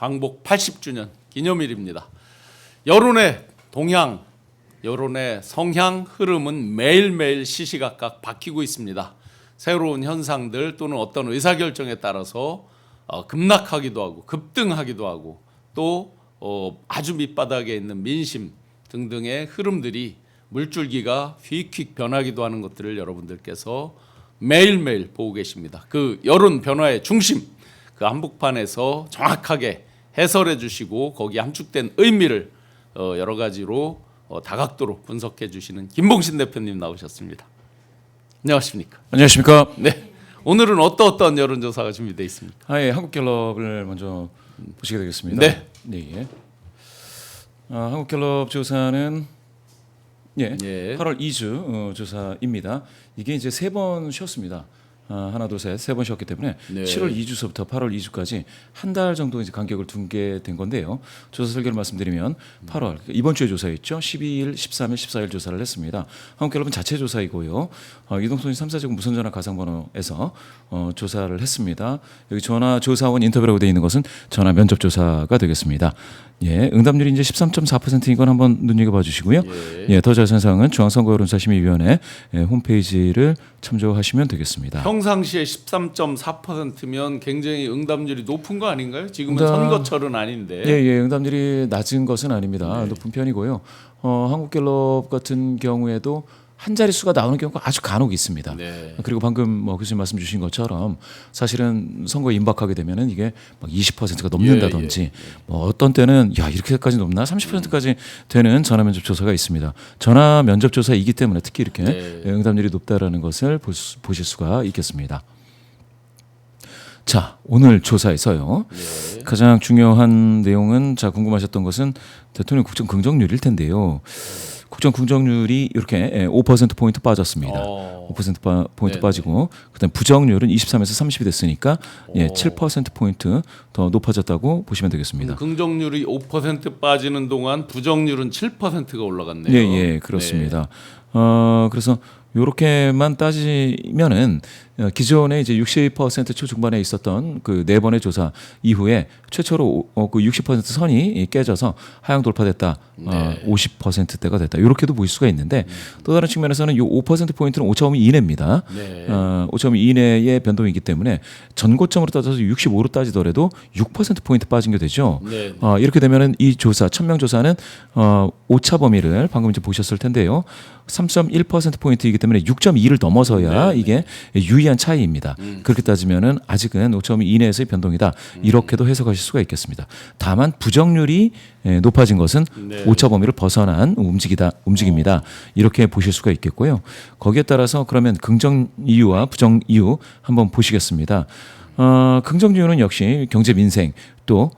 광복 80주년 기념일입니다. 여론의 동향, 여론의 성향, 흐름은 매일매일 시시각각 바뀌고 있습니다. 새로운 현상들 또는 어떤 의사결정에 따라서 급락하기도 하고 급등하기도 하고 또 아주 밑바닥에 있는 민심 등등의 흐름들이 물줄기가 휙휙 변하기도 하는 것들을 여러분들께서 매일매일 보고 계십니다. 그 여론 변화의 중심, 그 한복판에서 정확하게 해설해 주시고 거기에 함축된 의미를 여러 가지로 다각도로 분석해 주시는 김봉신 대표님 나오셨습니다. 안녕하십니까? 안녕하십니까? 네. 오늘은 어떤 여론조사가 준비되어 있습니까? 예, 한국갤럽을 먼저 보시게 되겠습니다. 네. 네. 한국갤럽 조사는 8월 2주 조사입니다. 이게 이제 3번 쉬었습니다. 하나, 둘, 셋, 3번 쉬었기 때문에 7월 2주서부터 8월 2주까지 한 달 정도 이제 간격을 둔 게 된 건데요. 조사 설계를 말씀드리면 8월 이번 주에 조사했죠. 12일, 13일, 14일 조사를 했습니다. 한국갤럽은 자체 조사이고요. 이동통신 3사제곱 무선전화 가상번호에서 조사를 했습니다. 여기 전화 조사원 인터뷰라고 되어 있는 것은 전화 면접 조사가 되겠습니다. 예, 응답률이 이제 13.4%인 건 한번 눈여겨봐 주시고요. 예, 더 자세한 사항은 중앙선거여론조사심의위원회 홈페이지를 참조하시면 되겠습니다. 평상시에 13.4%면 굉장히 응답률이 높은 거 아닌가요? 지금은 선거철은 아닌데. 예, 응답률이 낮은 것은 아닙니다. 높은 편이고요. 한국갤럽 같은 경우에도 한 자릿수가 나오는 경우가 아주 간혹 있습니다. 네. 그리고 방금 교수님 말씀 주신 것처럼 사실은 선거에 임박하게 되면은 이게 막 20%가 넘는다든지 뭐 어떤 때는 야 이렇게까지 높나 30%까지 되는 전화 면접 조사가 있습니다. 전화 면접 조사이기 때문에 특히 이렇게 응답률이 높다라는 것을 보실 수가 있겠습니다. 자, 오늘 조사에서요. 가장 중요한 내용은 궁금하셨던 것은 대통령 국정 긍정률일 텐데요. 국정 긍정률이 이렇게 5%포인트 빠졌습니다. 5%포인트 빠지고 그다음 부정률은 23에서 30이 됐으니까 7%포인트 더 높아졌다고 보시면 되겠습니다. 긍정률이 5% 빠지는 동안 부정률은 7%가 올라갔네요. 예, 그렇습니다. 그래서 요렇게만 따지면은 기존에 이제 60% 초중반에 있었던 그 4번의 조사 이후에 최초로 그 60% 선이 깨져서 하향 돌파됐다. 50%대가 됐다. 이렇게도 보실 수가 있는데 또 다른 측면에서는 이 5%포인트는 5.2 이내입니다. 5.2 이내의 변동이기 때문에 전고점으로 따져서 65로 따지더라도 6%포인트 빠진 게 되죠. 이렇게 되면은 이 조사, 1000명 조사는 오차 범위를 방금 이제 보셨을 텐데요. 3.1%포인트이기 때문에 6.2를 넘어서야 이게 유의한 차이입니다. 그렇게 따지면은 아직은 5.2 이내에서의 변동이다. 이렇게도 해석하실 수가 있겠습니다. 다만 부정률이 높아진 것은 오차 범위를 벗어난 움직임이다. 이렇게 보실 수가 있겠고요. 거기에 따라서 그러면 긍정 이유와 부정 이유 한번 보시겠습니다. 긍정 이유는 역시 경제 민생 또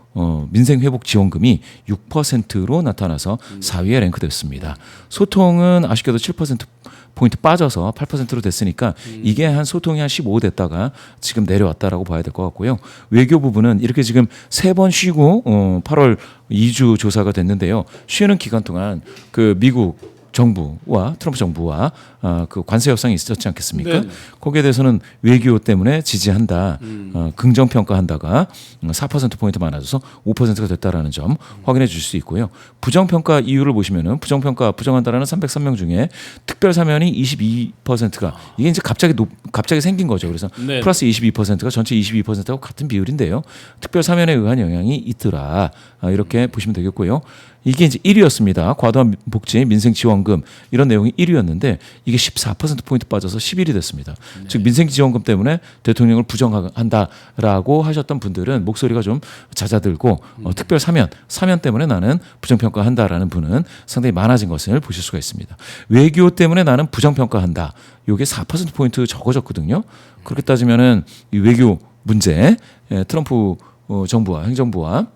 민생 회복 지원금이 6%로 나타나서 4위에 랭크됐습니다. 소통은 아쉽게도 7%포인트 빠져서 8%로 됐으니까 이게 한 소통이 한 15 됐다가 지금 내려왔다라고 봐야 될 것 같고요. 외교 부분은 이렇게 지금 3번 쉬고 8월 2주 조사가 됐는데요. 쉬는 기간 동안 그 미국 정부와 트럼프 정부와 그 관세 협상이 있었지 않겠습니까? 거기에 대해서는 외교 때문에 지지한다, 긍정 평가한다가 4%포인트 많아져서 5%가 됐다라는 점 확인해 주실 수 있고요. 부정 평가 이유를 보시면은 부정한다라는 303명 중에 특별 사면이 22%가 이게 이제 갑자기 생긴 거죠. 그래서 플러스 22%가 전체 22%하고 같은 비율인데요. 특별 사면에 의한 영향이 있더라. 이렇게 보시면 되겠고요. 이게 이제 1위였습니다. 과도한 복지, 민생 지원금 이런 내용이 1위였는데 이게 14%포인트 빠져서 11위 됐습니다. 즉 민생 지원금 때문에 대통령을 부정한다라고 하셨던 분들은 목소리가 좀 잦아들고 특별 사면 때문에 나는 부정평가한다라는 분은 상당히 많아진 것을 보실 수가 있습니다. 외교 때문에 나는 부정평가한다. 이게 4%포인트 적어졌거든요. 그렇게 따지면은 이 외교 문제, 트럼프 정부와 행정부와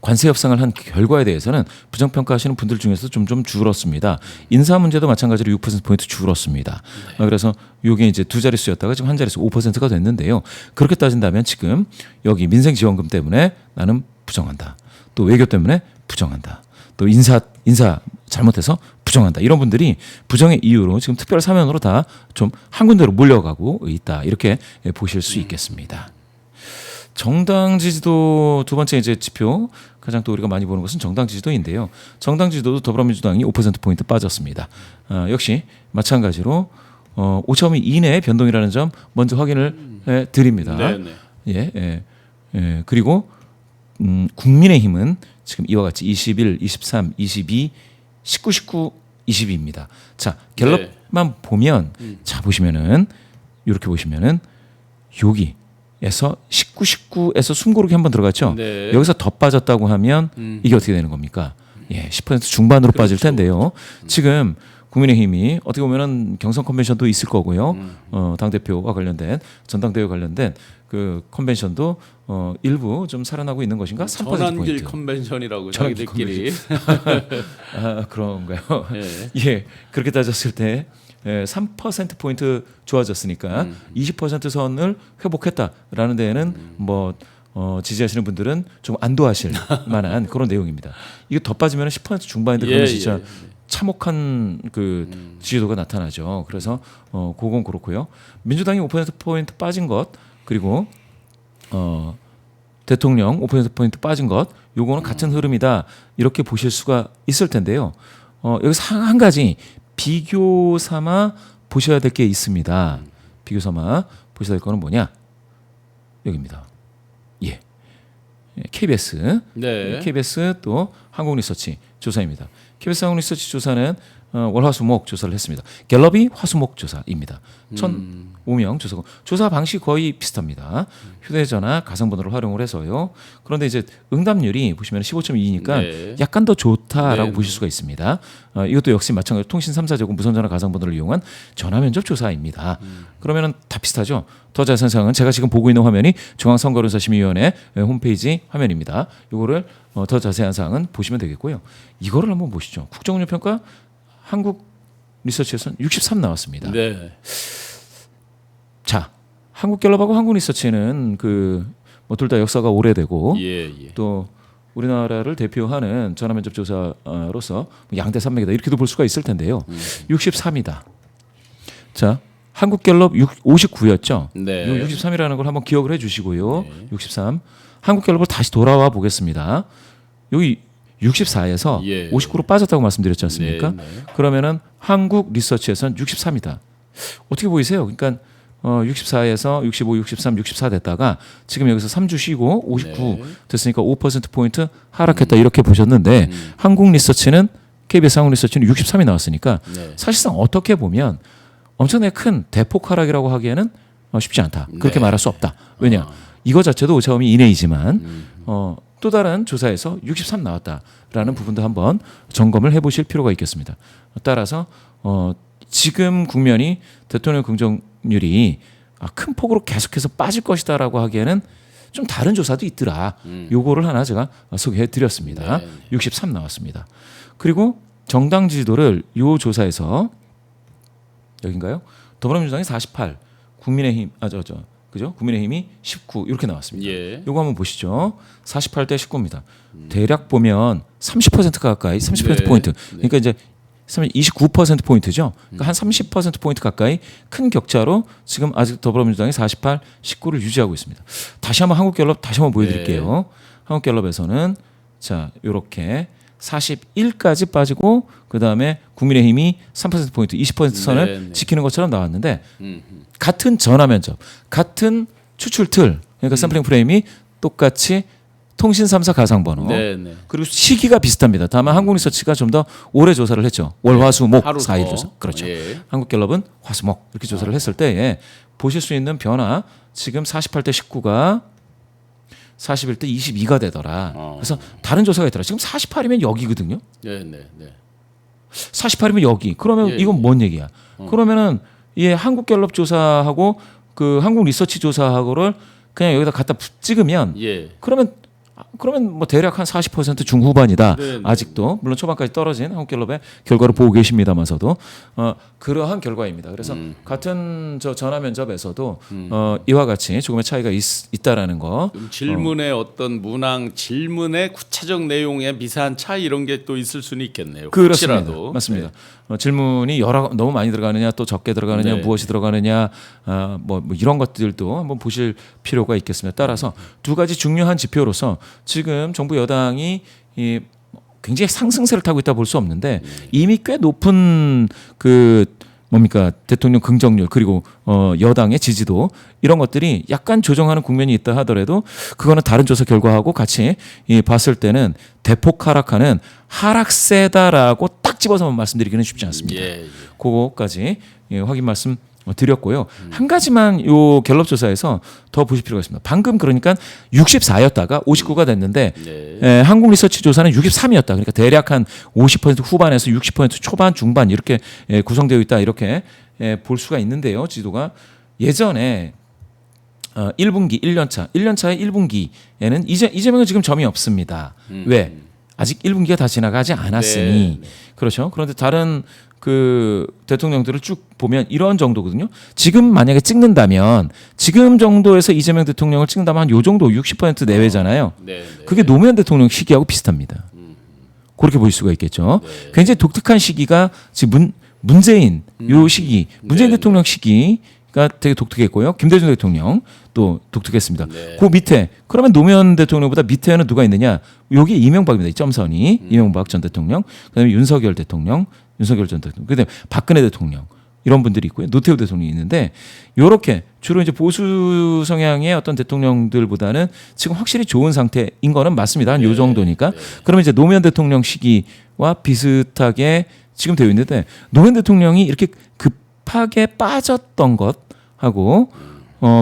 관세 협상을 한 결과에 대해서는 부정평가하시는 분들 중에서 좀 줄었습니다. 인사 문제도 마찬가지로 6%포인트 줄었습니다. 그래서 이게 이제 두 자릿수였다가 지금 한 자릿수 5%가 됐는데요. 그렇게 따진다면 지금 여기 민생 지원금 때문에 나는 부정한다. 또 외교 때문에 부정한다. 또 인사 잘못해서 부정한다. 이런 분들이 부정의 이유로 지금 특별 사면으로 다 좀 한 군데로 몰려가고 있다. 이렇게 보실 수 있겠습니다. 정당 지지도 두 번째 이제 지표 가장 또 우리가 많이 보는 것은 정당 지지도인데요. 정당 지지도도 더불어민주당이 5%포인트 빠졌습니다. 역시 마찬가지로 5점 이내의 변동이라는 점 먼저 확인을 드립니다. 네네. 그리고 국민의힘은 지금 이와 같이 21, 23, 22, 19, 19, 22입니다. 자, 갤럽만 보면 자 보시면은 이렇게 보시면은 여기에서 19, 19에서 숨고르기 한번 들어갔죠. 네. 여기서 더 빠졌다고 하면 이게 어떻게 되는 겁니까? 10% 중반으로 빠질 텐데요. 지금 국민의힘이 어떻게 보면은 경선 컨벤션도 있을 거고요. 당 대표와 관련된 전당대회 관련된 그 컨벤션도 일부 좀 살아나고 있는 것인가? 3% 전환길 포인트. 컨벤션이라고 전환길 자기들끼리. 그런가요? 예. 예, 그렇게 따졌을 때 3% 포인트 좋아졌으니까 20% 선을 회복했다라는 데에는 뭐 지지하시는 분들은 좀 안도하실 만한 그런 내용입니다. 이게 더 빠지면 10% 중반인데 그러면 진짜 참혹한 그 지지도가 나타나죠. 그래서 그건 그렇고요. 민주당이 5%포인트 빠진 것 그리고 대통령 5%포인트 빠진 것 요거는 같은 흐름이다 이렇게 보실 수가 있을 텐데요. 여기서 한 가지 비교 삼아 보셔야 될 게 있습니다. 비교 삼아 보셔야 될 거는 뭐냐? 여기입니다. 예. KBS. 네. KBS 또 한국리서치 조사입니다. KBS 한국리서치 조사는 월화수목 조사를 했습니다. 갤럽이 화수목 조사입니다. 1,005명 조사고 조사 방식 거의 비슷합니다. 휴대전화 가상번호를 활용을 해서요. 그런데 이제 응답률이 보시면 15.2니까 네. 약간 더 좋다라고 네. 보실 수가 있습니다. 이것도 역시 마찬가지로 통신 3사제곱 무선전화 가상번호를 이용한 전화면접 조사입니다. 그러면은 다 비슷하죠. 더 자세한 사항은 제가 지금 보고 있는 화면이 중앙선거론사심의위원회 홈페이지 화면입니다. 이거를 더 자세한 사항은 보시면 되겠고요. 이거를 한번 보시죠. 국정운영 평가 한국 리서치에서는 63 나왔습니다. 네. 자, 한국갤럽하고 한국리서치는 그 뭐 둘 다 역사가 오래되고 예. 또 우리나라를 대표하는 전화면접 조사로서 양대 산맥이다 이렇게도 볼 수가 있을 텐데요. 63이다. 자, 한국갤럽 59였죠. 네. 이 63이라는 걸 한번 기억을 해주시고요. 63. 한국갤럽을 다시 돌아와 보겠습니다. 여기 64에서 예. 59로 빠졌다고 말씀드렸지 않습니까? 네. 그러면은 한국 리서치에서는 63이다. 어떻게 보이세요? 그러니까 64에서 65, 63, 64 됐다가 지금 여기서 3주 쉬고 59 됐으니까 5% 포인트 하락했다 이렇게 보셨는데 한국 리서치는 KBS 한국 리서치는 63이 나왔으니까 네. 사실상 어떻게 보면 엄청나게 큰 대폭 하락이라고 하기에는 쉽지 않다. 그렇게 네. 말할 수 없다. 왜냐? 이거 자체도 오차범위 이내이지만 또 다른 조사에서 63 나왔다라는 부분도 한번 점검을 해보실 필요가 있겠습니다. 따라서 지금 국면이 대통령 긍정률이 큰 폭으로 계속해서 빠질 것이다라고 하기에는 좀 다른 조사도 있더라. 요거를 하나 제가 소개해드렸습니다. 네. 63 나왔습니다. 그리고 정당 지지도를 요 조사에서 여긴가요? 더불어민주당이 48, 국민의힘 그죠? 국민의힘이 19 이렇게 나왔습니다. 예. 요거 한번 보시죠. 48대 19입니다. 대략 보면 30% 가까이 30% 네. 포인트. 그러니까 이제 29% 포인트죠. 그러니까 한 30% 포인트 가까이 큰 격차로 지금 아직 더불어민주당이 48, 19를 유지하고 있습니다. 다시 한번 한국갤럽 다시 한번 보여드릴게요. 한국갤럽에서는 자 이렇게 41까지 빠지고 그 다음에 국민의힘이 3% 포인트, 20% 선을 네. 지키는 것처럼 나왔는데 같은 전화 면접, 같은 추출 틀, 그러니까 샘플링 프레임이 똑같이 통신 3사 가상번호. 네. 그리고 시기가 비슷합니다. 다만 한국리서치가 좀 더 오래 조사를 했죠. 월화수목 하루 4일 더. 조사. 그렇죠. 예. 한국갤럽은 화수목 이렇게 조사를 했을 때 보실 수 있는 변화 지금 48대 19가 41대 22가 되더라. 그래서 다른 조사가 있더라. 지금 48이면 여기거든요. 네. 48이면 여기. 그러면 예, 이건 뭔 얘기야? 그러면은 한국갤럽 조사하고 그 한국리서치 조사하고를 그냥 여기다 갖다 찍으면 예. 그러면 그러면 뭐 대략 한 40% 중후반이다. 네. 아직도 물론 초반까지 떨어진 한국갤럽의 결과를 보고 계십니다만서도 그러한 결과입니다. 그래서 같은 저 전화 면접에서도 이와 같이 조금의 차이가 있다라는 거. 질문의 어떤 문항 질문의 구체적 내용의 미세한 차이 이런 게 또 있을 수는 있겠네요. 그렇습니다. 혹시라도. 맞습니다. 질문이 너무 많이 들어가느냐 또 적게 들어가느냐 네. 무엇이 들어가느냐 뭐 이런 것들도 한번 보실 필요가 있겠습니다. 따라서 두 가지 중요한 지표로서 지금 정부 여당이 굉장히 상승세를 타고 있다 볼 수 없는데 이미 꽤 높은 그 뭡니까 대통령 긍정률 그리고 여당의 지지도 이런 것들이 약간 조정하는 국면이 있다 하더라도 그거는 다른 조사 결과하고 같이 봤을 때는 대폭 하락하는 하락세다라고 딱 집어서 말씀드리기는 쉽지 않습니다. 예. 그거까지 확인 말씀 드렸고요. 한 가지만 요 갤럽 조사에서 더 보실 필요가 있습니다. 방금 그러니까 64였다가 59가 됐는데 네. 한국 리서치 조사는 63이었다. 그러니까 대략 한 50% 후반에서 60% 초반 중반 이렇게 구성되어 있다. 이렇게 볼 수가 있는데요. 지도가 예전에 1분기 1년차의 1분기에는 이재명은 지금 점이 없습니다. 왜? 아직 1분기가 다 지나가지 않았으니. 네. 그렇죠. 그런데 다른 그 대통령들을 쭉 보면 이런 정도거든요. 지금 만약에 찍는다면 지금 정도에서 이재명 대통령을 찍는다면 한 요 정도 60% 내외잖아요. 네. 그게 노무현 대통령 시기하고 비슷합니다. 그렇게 볼 수가 있겠죠. 네. 굉장히 독특한 시기가 지금 문재인 요 시기, 문재인 네. 대통령 시기가 되게 독특했고요. 김대중 대통령 또 독특했습니다. 네. 그 밑에 그러면 노무현 대통령보다 밑에는 누가 있느냐? 여기 이명박입니다. 이 점선이 이명박 전 대통령, 그다음에 윤석열 대통령, 윤석열 전 대통령, 그다음에 박근혜 대통령 이런 분들이 있고요. 노태우 대통령이 있는데 이렇게 주로 이제 보수 성향의 어떤 대통령들보다는 지금 확실히 좋은 상태인 거는 맞습니다. 한 요 정도니까. 그러면 이제 노무현 대통령 시기와 비슷하게 지금 되어 있는데 노무현 대통령이 이렇게 급하게 빠졌던 것하고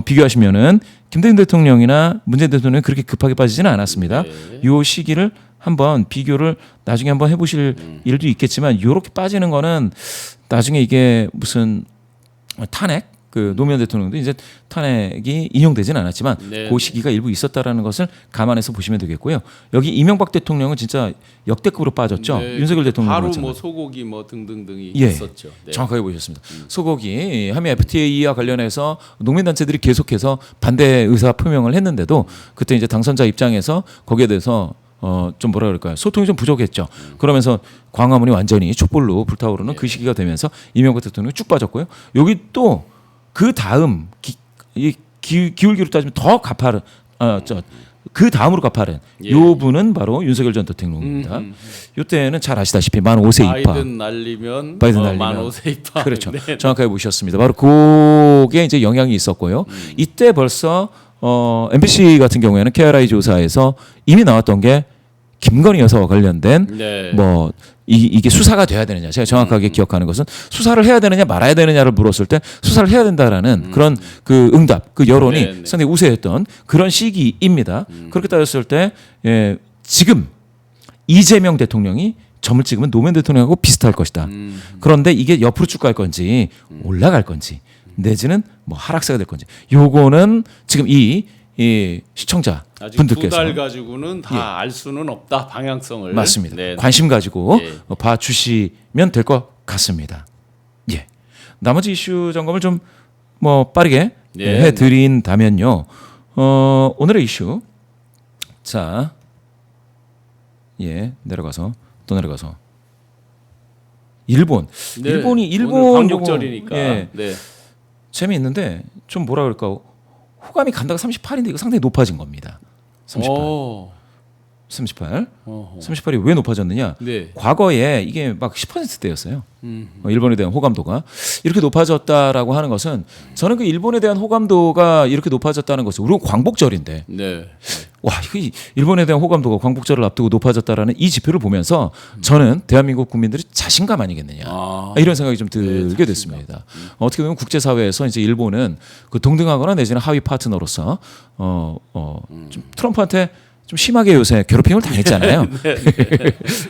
비교하시면은 김대중 대통령이나 문재인 대통령이 그렇게 급하게 빠지지는 않았습니다. 요 시기를 한번 비교를 나중에 한번 해보실 일도 있겠지만 이렇게 빠지는 거는 나중에 이게 무슨 탄핵 그 노무현 대통령도 이제 탄핵이 인용되지는 않았지만 네. 그 시기가 일부 있었다라는 것을 감안해서 보시면 되겠고요. 여기 이명박 대통령은 진짜 역대급으로 빠졌죠. 네. 윤석열 대통령 바로 뭐 소고기 뭐 등등등이 예. 있었죠. 네. 정확하게 보셨습니다. 소고기 한미 FTA와 관련해서 농민단체들이 계속해서 반대 의사 표명을 했는데도 그때 이제 당선자 입장에서 거기에 대해서 좀 뭐라 그럴까요? 소통이 좀 부족했죠. 그러면서 광화문이 완전히 촛불로 불타오르는 그 시기가 되면서 이명박 대통령이 쭉 빠졌고요. 여기 또 그 다음 기울기로 따지면 더 가파른 그 다음으로 가파른 예. 요 분은 바로 윤석열 전 대통령입니다. 요때는 잘 아시다시피 만 5세 입하. 바이든 날리면 바이든 날리면. 만 5세 입하. 그렇죠. 네. 정확하게 보셨습니다. 바로 그게 이제 영향이 있었고요. 이때 벌써 MBC 같은 경우에는 KRI 조사에서 이미 나왔던 게 김건희 여사와 관련된 네. 뭐 이게 수사가 돼야 되느냐 제가 정확하게 기억하는 것은 수사를 해야 되느냐 말아야 되느냐를 물었을 때 수사를 해야 된다라는 그런 그 응답 그 여론이 네, 네. 상당히 우세했던 그런 시기입니다. 그렇게 따졌을 때 지금 이재명 대통령이 점을 찍으면 노무현 대통령하고 비슷할 것이다. 그런데 이게 옆으로 쭉 갈 건지 올라갈 건지 내지는 뭐 하락세가 될 건지 요거는 지금 이 시청자 아직 분들께서 2달 가지고는 다 알 수는 없다 방향성을. 맞습니다. 네. 관심 가지고 예. 봐주시면 될 것 같습니다. 예. 나머지 이슈 점검을 좀 뭐 빠르게 예. 해드린다면요. 오늘의 이슈. 자, 내려가서 또 내려가서 일본. 네. 일본이 오늘 광복절이니까. 예, 네. 재미있는데 좀 뭐라 그럴까? 호감이 간다가 38인데 이거 상당히 높아진 겁니다. 38. 오. 38. 어허. 38이 왜 높아졌느냐? 네. 과거에 이게 막 10%대였어요. 일본에 대한 호감도가 이렇게 높아졌다라고 하는 것은 저는 그 일본에 대한 호감도가 이렇게 높아졌다는 것은 우리 광복절인데 네. 와 이거 일본에 대한 호감도가 광복절을 앞두고 높아졌다라는 이 지표를 보면서 저는 대한민국 국민들이 자신감 아니겠느냐 이런 생각이 좀 들게 됐습니다. 어떻게 보면 국제사회에서 이제 일본은 그 동등하거나 내지는 하위 파트너로서 좀 트럼프한테 좀 심하게 요새 괴롭힘을 당했잖아요.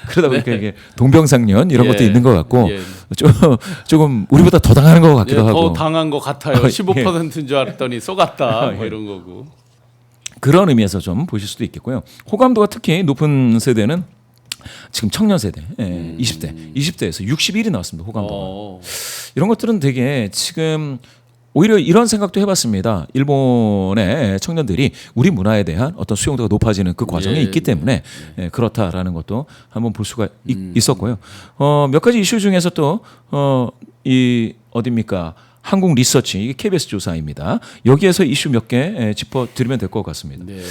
그러다 보니까 이게 동병상련 이런 예. 것도 있는 것 같고 예. 조금 우리보다 더 당하는 것 같기도 예, 하고. 더 당한 것 같아요. 15%인 줄 알았더니 쏘갔다 뭐 이런 거고. 그런 의미에서 좀 보실 수도 있겠고요. 호감도가 특히 높은 세대는 지금 청년 세대, 20대에서 61이 나왔습니다. 호감도가. 이런 것들은 되게 지금 오히려 이런 생각도 해봤습니다. 일본의 청년들이 우리 문화에 대한 어떤 수용도가 높아지는 그 과정에 있기 때문에 그렇다라는 것도 한번 볼 수가 있었고요. 몇 가지 이슈 중에서 또 이 어디입니까? 한국 리서치 이게 KBS 조사입니다. 여기에서 이슈 몇 개 짚어드리면 될 것 같습니다. 네.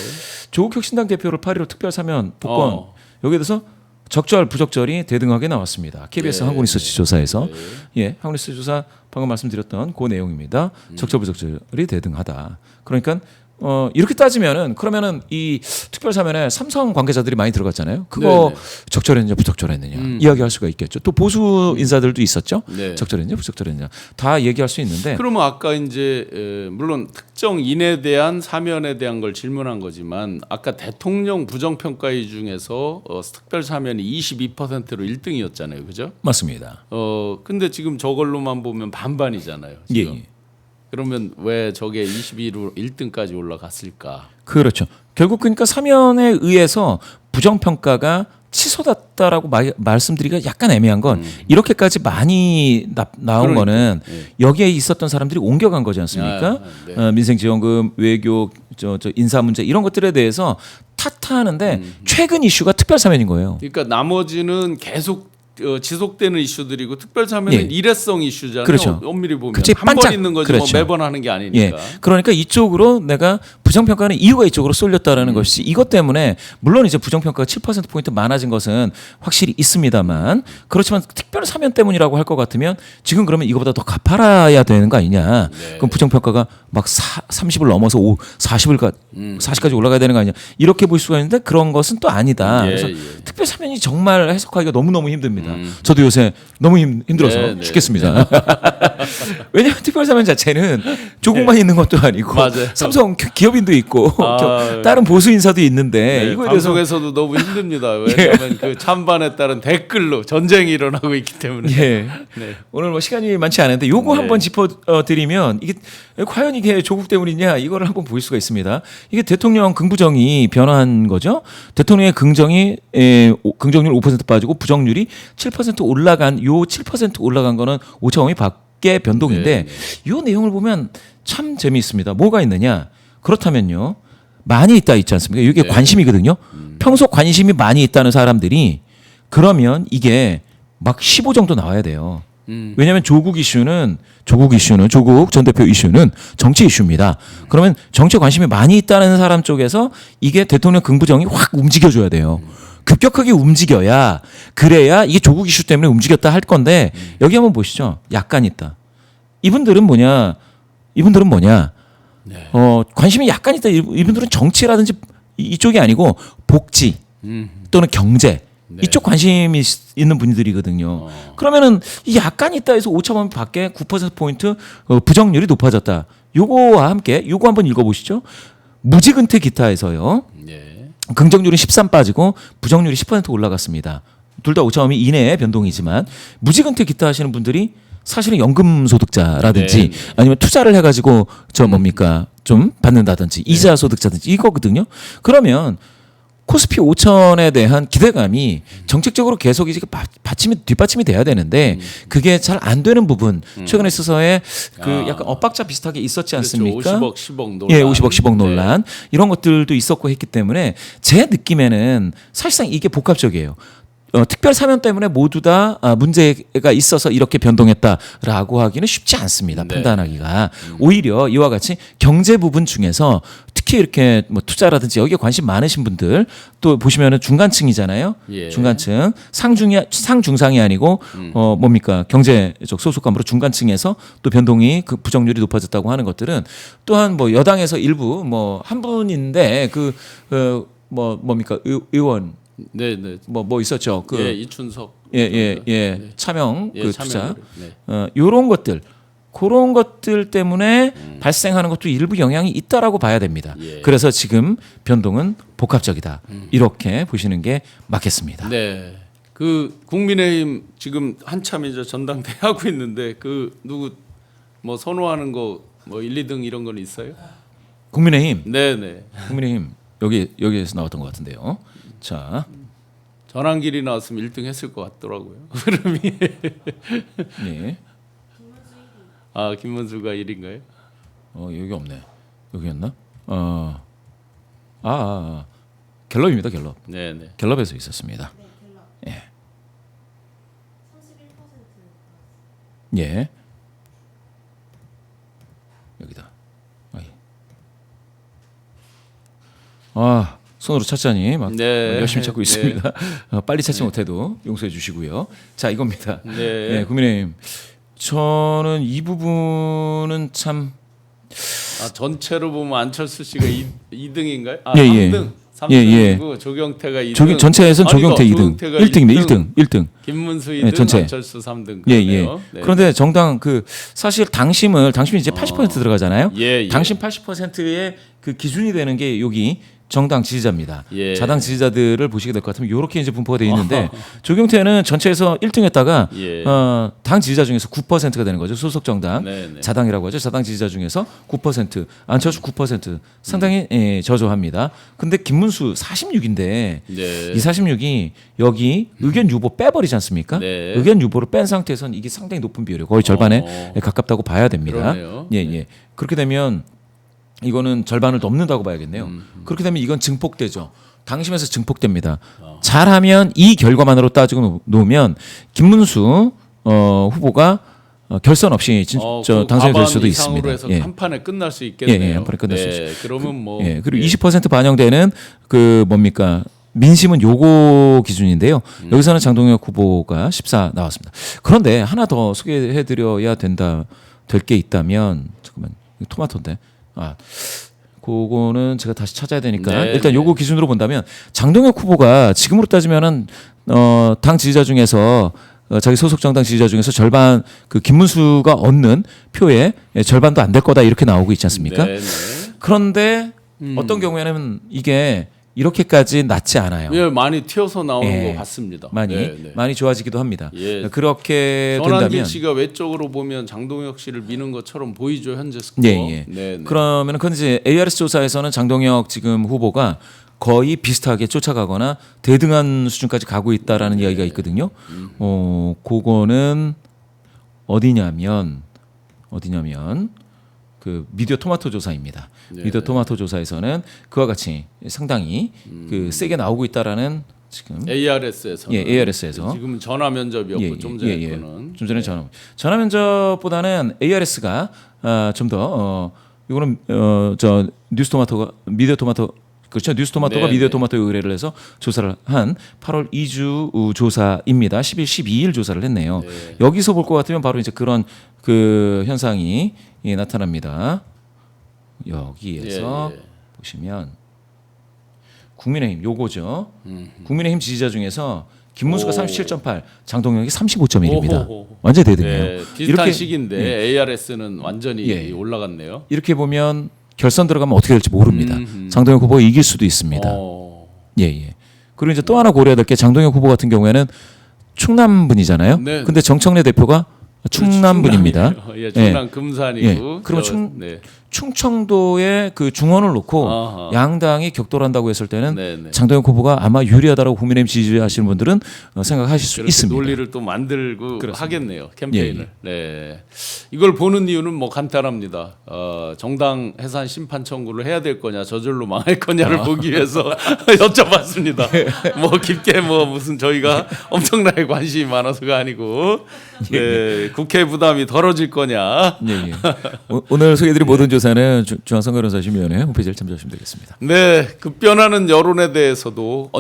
조국 혁신당 대표를 8.15 특별 사면 복권 여기에 대해서 적절 부적절이 대등하게 나왔습니다. KBS 한국 리서치 조사에서 한국 리서치 조사 방금 말씀드렸던 그 내용입니다. 적절 부적절이 대등하다. 그러니까 이렇게 따지면은 그러면은 이 특별 사면에 삼성 관계자들이 많이 들어갔잖아요. 그거 적절했느냐 부적절했느냐 이야기할 수가 있겠죠. 또 보수 인사들도 있었죠. 적절했느냐 부적절했느냐 다 얘기할 수 있는데. 그러면 아까 이제 물론 특정인에 대한 사면에 대한 걸 질문한 거지만 아까 대통령 부정평가위 중에서 특별 사면이 22%로 1등이었잖아요, 그죠? 맞습니다. 근데 지금 저걸로만 보면 반반이잖아요. 지금. 예. 그러면 왜 저게 22로 1등까지 올라갔을까? 그렇죠. 결국 그러니까 사면에 의해서 부정평가가 취소됐다라고 말씀드리기가 약간 애매한 건 이렇게까지 많이 나온 거는 여기에 있었던 사람들이 옮겨간 거지 않습니까? 민생지원금, 외교, 저 인사 문제 이런 것들에 대해서 탓하는데 최근 이슈가 특별사면인 거예요. 그러니까 나머지는 계속 지속되는 이슈들이고 특별사면은 일회성 이슈잖아요. 그렇죠. 엄밀히 보면 한 반짝. 번 있는 거지 그렇죠. 뭐 매번 하는 게 아니니까. 그러니까 이쪽으로 내가 부정평가는 이유가 이쪽으로 쏠렸다라는 것이 이것 때문에 물론 이제 부정평가가 7% 포인트 많아진 것은 확실히 있습니다만 그렇지만 특별사면 때문이라고 할 것 같으면 지금 그러면 이거보다 더 갚아야 되는 거 아니냐. 그럼 부정평가가 막 30을 넘어서 40까지 올라가야 되는 거 아니냐. 이렇게 볼 수가 있는데 그런 것은 또 아니다. 그래서 특별사면이 정말 해석하기가 너무너무 힘듭니다. 저도 요새 너무 힘들어서 죽겠습니다. 왜냐하면 특별사면 자체는 조국만 있는 것도 아니고 삼성 기업인도 있고 다른 보수 인사도 있는데 이거에 대해서 방송에서도 너무 힘듭니다. 왜냐하면 그 찬반에 따른 댓글로 전쟁이 일어나고 있기 때문에. 오늘 뭐 시간이 많지 않은데 요거 한번 짚어드리면 이게 과연 이게 조국 때문이냐 이거를 한번 볼 수가 있습니다. 이게 대통령 긍부정이 변화한 거죠. 대통령의 긍정이 긍정률 5% 빠지고 부정률이 7% 올라간 요 7% 올라간 거는 오차범위 밖의 변동인데 요 내용을 보면 참 재미있습니다. 뭐가 있느냐? 그렇다면요. 많이 있다 있지 않습니까? 이게 관심이거든요. 평소 관심이 많이 있다는 사람들이 그러면 이게 막 15 정도 나와야 돼요. 왜냐하면 조국 전 대표 이슈는 정치 이슈입니다. 그러면 정치에 관심이 많이 있다는 사람 쪽에서 이게 대통령 긍부정이 확 움직여줘야 돼요. 급격하게 움직여야 그래야 이게 조국 이슈 때문에 움직였다 할 건데 여기 한번 보시죠. 약간 있다. 이분들은 뭐냐? 관심이 약간 있다. 이분들은 정치라든지 이쪽이 아니고 복지 또는 경제 이쪽 관심이 있는 분들이거든요. 그러면은 이 약간 있다 해서 오차범위 밖에 9%포인트 부정률이 높아졌다. 요거와 함께 요거 한번 읽어보시죠. 무지근태 기타에서요. 긍정률은 13 빠지고 부정률이 10% 올라갔습니다. 둘 다 오차범위 이내의 변동이지만 무지근태 기타 하시는 분들이 사실은 연금소득자라든지 아니면 투자를 해가지고 좀 받는다든지 이자 소득자든지 이거거든요. 그러면 코스피 5천에 대한 기대감이 정책적으로 계속 이제 뒷받침이 돼야 되는데 그게 잘 안 되는 부분 최근에 있어서의 그 약간 엇박자 비슷하게 있었지 않습니까? 50억 10억 논란. 50억 10억 논란 이런 것들도 있었고 했기 때문에 제 느낌에는 사실상 이게 복합적이에요. 특별 사면 때문에 모두 다 문제가 있어서 이렇게 변동했다라고 하기는 쉽지 않습니다. 판단하기가. 오히려 이와 같이 경제 부분 중에서 특히 이렇게 뭐 투자라든지 여기에 관심 많으신 분들 또 보시면은 중간층이잖아요. 중간층 상중상이 아니고 경제적 소속감으로 중간층에서 또 변동이 그 부정률이 높아졌다고 하는 것들은 또한 뭐 여당에서 일부 뭐 한 분인데 의원 뭐 있었죠. 이춘석. 차명 투자. 네. 요런 것들. 그런 것들 때문에 발생하는 것도 일부 영향이 있다라고 봐야 됩니다. 그래서 지금 변동은 복합적이다. 이렇게 보시는 게 맞겠습니다. 네. 그 국민의힘 지금 한참 이제 전당대 하고 있는데 그 누구 뭐 선호하는 거 뭐 1, 2등 이런 건 있어요? 국민의힘. 네네. 국민의힘 여기에서 나왔던 것 같은데요. 자, 전환길이 나왔으면 1등 했을 것 같더라고요. 흐름이. 네. 아 김문수가 1인가요? 여기 없네. 여기였나? 갤럽입니다. 갤럽. 네네. 갤럽에서 있었습니다. 예. 예. 여기다. 손으로 찾자니 막 네. 열심히 찾고 네. 있습니다. 빨리 찾지 못해도 용서해 주시고요. 자, 이겁니다. 네. 국민의힘. 저는 이 부분은 참 전체로 보면 안철수 씨가 2등인가요? 아 예, 예. 3등. 예, 예. 3등이고 조경태가 2등. 전체에선 조경태 아니다. 2등. 조경태가 1등입니다. 1등. 김문수 네, 2등, 전체. 안철수 3등. 예, 예. 그러네요. 네. 그런데 정당 사실 당심이 이제 80% 들어가잖아요. 예, 예. 당심 80%의 그 기준이 되는 게 여기 정당 지지자입니다. 예. 자당 지지자들을 보시게 될 것 같으면 이렇게 이제 분포가 되어 있는데 조경태는 전체에서 1등했다가 예. 당 지지자 중에서 9%가 되는 거죠. 소속 정당 네, 네. 자당이라고 하죠. 자당 지지자 중에서 9%, 안철수 9% 상당히 저조합니다. 근데 김문수 46인데 네. 이 46이 여기 의견 유보 빼버리지 않습니까? 네. 의견 유보를 뺀 상태에서는 이게 상당히 높은 비율이에요. 거의 절반에 가깝다고 봐야 됩니다. 그러네요. 예, 예. 그렇게 되면 이거는 절반을 넘는다고 봐야겠네요. 그렇게 되면 이건 증폭되죠. 당심에서 증폭됩니다. 잘하면 이 결과만으로 따지고 놓으면 김문수 후보가 결선 없이 당선이 될 수도 있습니다. 해서 예. 한 판에 끝날 수 있겠네요. 예, 한 판에 끝날 수 네, 그러면 뭐 예, 그리고 20% 반영되는 그 뭡니까? 민심은 요거 기준인데요. 여기서는 장동혁 후보가 14 나왔습니다. 그런데 하나 더 소개해 드려야 될 게 있다면 잠깐만. 이거 토마토인데. 그거는 제가 다시 찾아야 되니까 네, 일단 네. 요거 기준으로 본다면 장동혁 후보가 지금으로 따지면은 당 지지자 중에서 자기 소속 정당 지지자 중에서 절반 그 김문수가 얻는 표의 절반도 안 될 거다 이렇게 나오고 있지 않습니까? 네, 네. 그런데 어떤 경우에는 이게 이렇게까지 낮지 않아요. 예, 많이 튀어서 나오는 예. 거 봤습니다. 많이 네, 네. 많이 좋아지기도 합니다. 예. 그렇게 전환길 된다면 씨가 외적으로 보면 장동혁 씨를 미는 것처럼 보이죠 현재 스코어. 예, 예. 네, 네. 그러면은 그건 이제 ARS 조사에서는 장동혁 지금 후보가 거의 비슷하게 쫓아가거나 대등한 수준까지 가고 있다라는 이야기가 있거든요. 그거는 어디냐면 그 미디어 토마토 조사입니다. 네. 미디어 토마토 조사에서는 그와 같이 상당히 그 세게 나오고 있다라는 지금 ARS에서 예, ARS에서 지금은 전화 면접이었고 좀 전에 거는 좀 전에 전화 면접보다는 ARS가 좀 더 이거는 저 뉴스토마토가 미디어 토마토 그렇죠. 뉴스토마토가 네, 미디어 네. 토마토에 의뢰를 해서 조사를 한 8월 2주 조사입니다. 10일, 12일 조사를 했네요. 네. 여기서 볼 것 같으면 바로 이제 그런 그 현상이 나타납니다. 여기에서 예, 예. 보시면 국민의힘 요거죠. 국민의힘 지지자 중에서 김문수가 오. 37.8, 장동혁이 35.1입니다. 오호호. 완전히 대등해요. 네, 비슷한 시기인데 ARS는 완전히 예. 올라갔네요. 이렇게 보면 결선 들어가면 어떻게 될지 모릅니다. 장동혁 후보가 이길 수도 있습니다. 네. 예. 그리고 이제 또 하나 고려해야 될 게 장동혁 후보 같은 경우에는 충남 분이잖아요. 네. 근데 정청래 대표가 충남 분입니다. 예, 충남 금산이고. 예. 그러면 네. 충청도의 그 중원을 놓고 아하. 양당이 격돌한다고 했을 때는 네네. 장동혁 후보가 아마 유리하다고 국민의힘 지지하시는 분들은 생각하실 수 그렇게 있습니다. 논리를 또 만들고 그렇습니다. 하겠네요 캠페인을. 네, 이걸 보는 이유는 뭐 간단합니다. 정당 해산 심판 청구를 해야 될 거냐 저절로 망할 거냐를 보기 위해서 여쭤봤습니다. 뭐 깊게 뭐 무슨 저희가 엄청나게 관심이 많아서가 아니고 네, 국회 부담이 덜어질 거냐. 예. 오늘 소개해드린 모든 조사는 중앙선거론사심위원회 홈페이지를 참조하시면 되겠습니다. 네, 급변하는 여론에 대해서도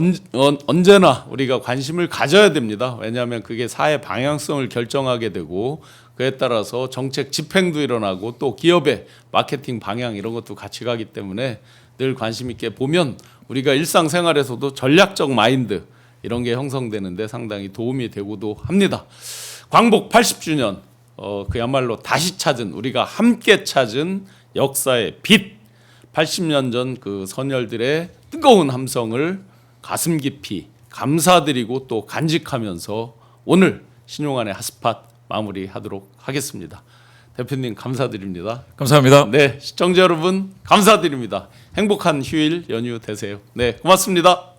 언제나 우리가 관심을 가져야 됩니다. 왜냐하면 그게 사회 방향성을 결정하게 되고 그에 따라서 정책 집행도 일어나고 또 기업의 마케팅 방향 이런 것도 같이 가기 때문에 늘 관심 있게 보면 우리가 일상생활에서도 전략적 마인드 이런 게 형성되는데 상당히 도움이 되고도 합니다. 광복 80주년 그야말로 다시 찾은 우리가 함께 찾은 역사의 빛 80년 전 그 선열들의 뜨거운 함성을 가슴 깊이 감사드리고 또 간직하면서 오늘 신용환의 핫스팟 마무리하도록 하겠습니다. 대표님 감사드립니다. 감사합니다. 네, 시청자 여러분 감사드립니다. 행복한 휴일 연휴 되세요. 네, 고맙습니다.